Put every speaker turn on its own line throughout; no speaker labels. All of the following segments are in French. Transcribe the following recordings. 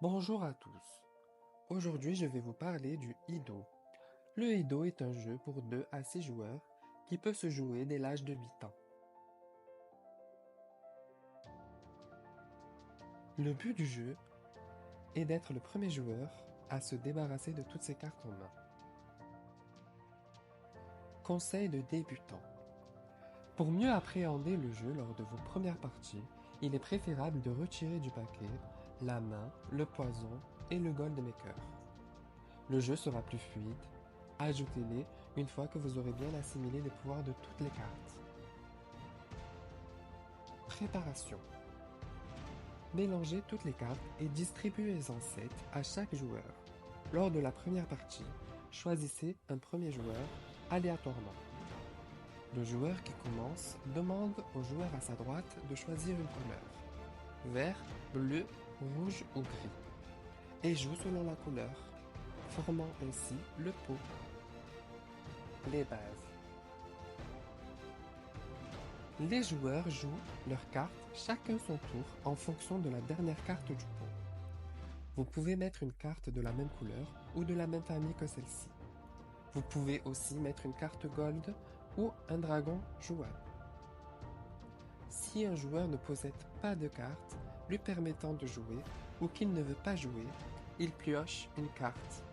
Bonjour à tous. Aujourd'hui, je vais vous parler du Ido. Le Ido est un jeu pour 2 à 6 joueurs qui peut se jouer dès l'âge de 8 ans. Le but du jeu est d'être le premier joueur à se débarrasser de toutes ses cartes en main. Conseil de débutant. Pour mieux appréhender le jeu lors de vos premières parties, il est préférable de retirer du paquet la main, le poison et le Goldmaker. Le jeu sera plus fluide. Ajoutez-les une fois que vous aurez bien assimilé les pouvoirs de toutes les cartes. Préparation. Mélangez toutes les cartes et distribuez-en 7 à chaque joueur. Lors de la première partie, choisissez un premier joueur aléatoirement. Le joueur qui commence demande au joueur à sa droite de choisir une couleur. Vert, bleu, rouge ou gris. Et joue selon la couleur, formant ainsi le pot. Les bases. Les joueurs jouent leurs cartes chacun son tour en fonction de la dernière carte du pot. Vous pouvez mettre une carte de la même couleur ou de la même famille que celle-ci. Vous pouvez aussi mettre une carte gold ou un dragon jouable. Si un joueur ne possède pas de carte lui permettant de jouer ou qu'il ne veut pas jouer, il pioche une carte.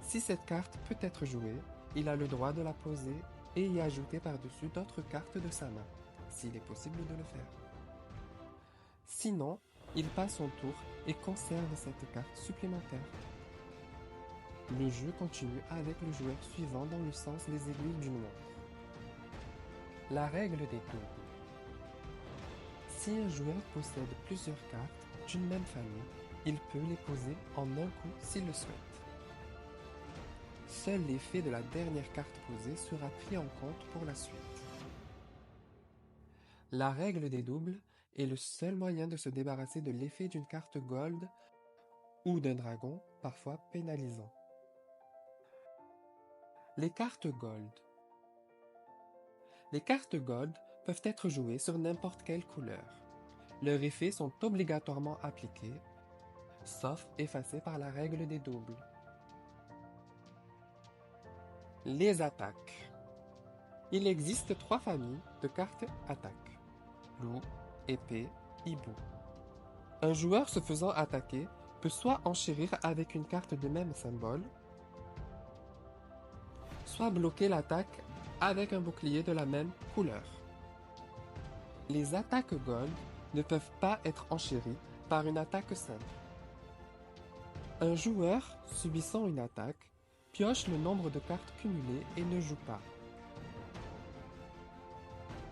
Si cette carte peut être jouée, il a le droit de la poser et y ajouter par-dessus d'autres cartes de sa main, s'il est possible de le faire. Sinon, il passe son tour et conserve cette carte supplémentaire. Le jeu continue avec le joueur suivant dans le sens des aiguilles d'une montre. La règle des doubles. Si un joueur possède plusieurs cartes d'une même famille, il peut les poser en un coup s'il le souhaite. Seul l'effet de la dernière carte posée sera pris en compte pour la suite. La règle des doubles est le seul moyen de se débarrasser de l'effet d'une carte gold ou d'un dragon, parfois pénalisant. Les cartes gold. Les cartes gold peuvent être jouées sur n'importe quelle couleur. Leurs effets sont obligatoirement appliqués, sauf effacés par la règle des doubles. Les attaques. Il existe 3 familles de cartes attaque. Loup, épée, hibou. Un joueur se faisant attaquer peut soit enchérir avec une carte de même symbole, soit bloquer l'attaque avec un bouclier de la même couleur. Les attaques gold ne peuvent pas être enchéries par une attaque simple. Un joueur subissant une attaque pioche le nombre de cartes cumulées et ne joue pas.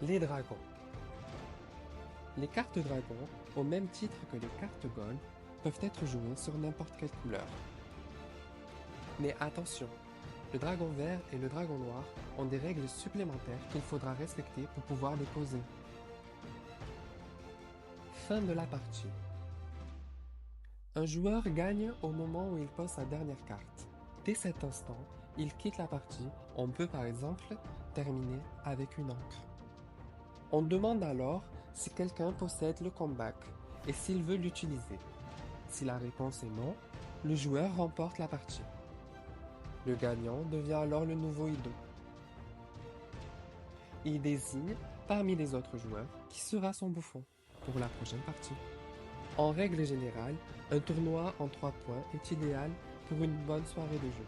Les dragons. Les cartes dragons, au même titre que les cartes gold, peuvent être jouées sur n'importe quelle couleur. Mais attention, le dragon vert et le dragon noir ont des règles supplémentaires qu'il faudra respecter pour pouvoir les poser. Fin de la partie. Un joueur gagne au moment où il pose sa dernière carte. Dès cet instant, il quitte la partie. On peut par exemple terminer avec une encre. On demande alors si quelqu'un possède le comeback et s'il veut l'utiliser. Si la réponse est non, le joueur remporte la partie. Le gagnant devient alors le nouveau Ido. Il désigne parmi les autres joueurs qui sera son bouffon pour la prochaine partie. En règle générale, un tournoi en 3 points est idéal pour une bonne soirée de jeu.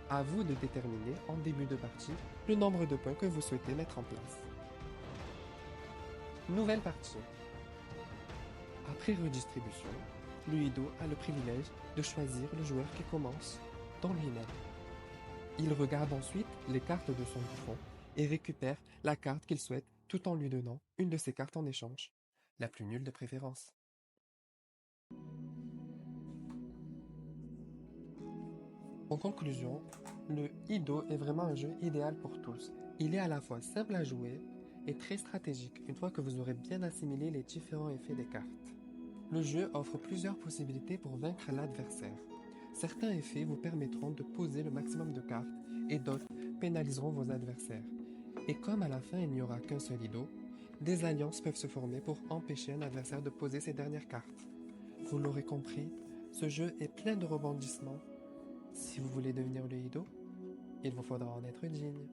À vous de déterminer en début de partie le nombre de points que vous souhaitez mettre en place. Nouvelle partie. Après redistribution, le Ido a le privilège de choisir le joueur qui commence dans lui-même. Il regarde ensuite les cartes de son bouffon et récupère la carte qu'il souhaite tout en lui donnant une de ses cartes en échange, la plus nulle de préférence. En conclusion, le Ido est vraiment un jeu idéal pour tous. Il est à la fois simple à jouer et très stratégique une fois que vous aurez bien assimilé les différents effets des cartes. Le jeu offre plusieurs possibilités pour vaincre l'adversaire. Certains effets vous permettront de poser le maximum de cartes et d'autres pénaliseront vos adversaires. Et comme à la fin il n'y aura qu'un seul Ido, des alliances peuvent se former pour empêcher un adversaire de poser ses dernières cartes. Vous l'aurez compris, Ce jeu est plein de rebondissements. Si vous voulez devenir le Ido, il vous faudra en être digne.